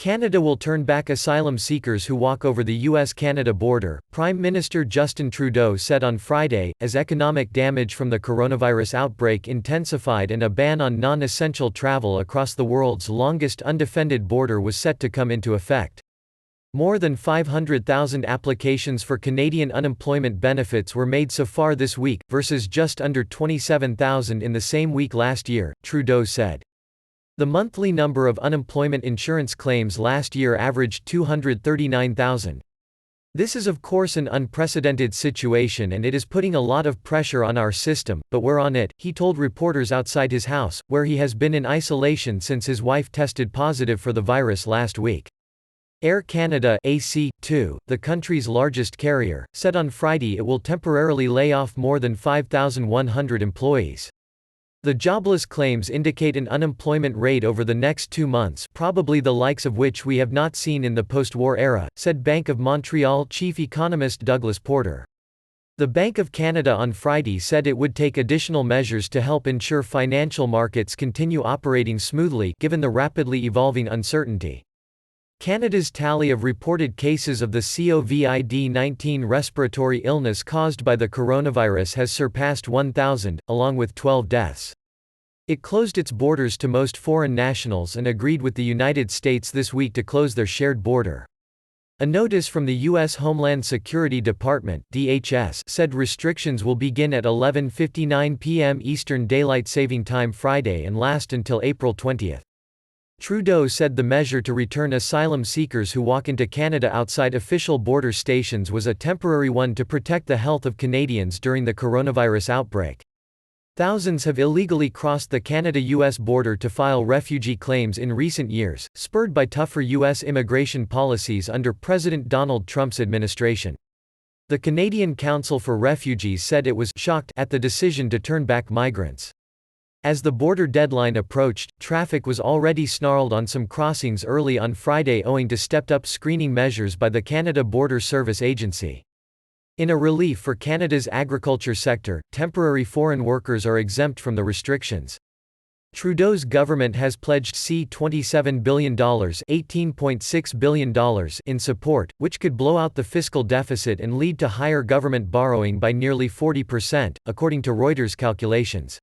Canada will turn back asylum seekers who walk over the US-Canada border, Prime Minister Justin Trudeau said on Friday, as economic damage from the coronavirus outbreak intensified and a ban on non-essential travel across the world's longest undefended border was set to come into effect. More than 500,000 applications for Canadian unemployment benefits were made so far this week, versus just under 27,000 in the same week last year, Trudeau said. The monthly number of unemployment insurance claims last year averaged 239,000. This is of course an unprecedented situation and it is putting a lot of pressure on our system, but we're on it, he told reporters outside his house, where he has been in isolation since his wife tested positive for the virus last week. Air Canada AC2, the country's largest carrier, said on Friday it will temporarily lay off more than 5,100 employees. The jobless claims indicate an unemployment rate over the next 2 months, probably the likes of which we have not seen in the post-war era, said Bank of Montreal chief economist Douglas Porter. The Bank of Canada on Friday said it would take additional measures to help ensure financial markets continue operating smoothly, given the rapidly evolving uncertainty. Canada's tally of reported cases of the COVID-19 respiratory illness caused by the coronavirus has surpassed 1,000, along with 12 deaths. It closed its borders to most foreign nationals and agreed with the United States this week to close their shared border. A notice from the U.S. Homeland Security Department (DHS) said restrictions will begin at 11:59 p.m. Eastern Daylight Saving Time Friday and last until April 20. Trudeau said the measure to return asylum seekers who walk into Canada outside official border stations was a temporary one to protect the health of Canadians during the coronavirus outbreak. Thousands have illegally crossed the Canada-US border to file refugee claims in recent years, spurred by tougher U.S. immigration policies under President Donald Trump's administration. The Canadian Council for Refugees said it was shocked at the decision to turn back migrants. As the border deadline approached, traffic was already snarled on some crossings early on Friday owing to stepped-up screening measures by the Canada Border Service Agency. In a relief for Canada's agriculture sector, temporary foreign workers are exempt from the restrictions. Trudeau's government has pledged $27 billion ($18.6 billion) in support, which could blow out the fiscal deficit and lead to higher government borrowing by nearly 40%, according to Reuters calculations.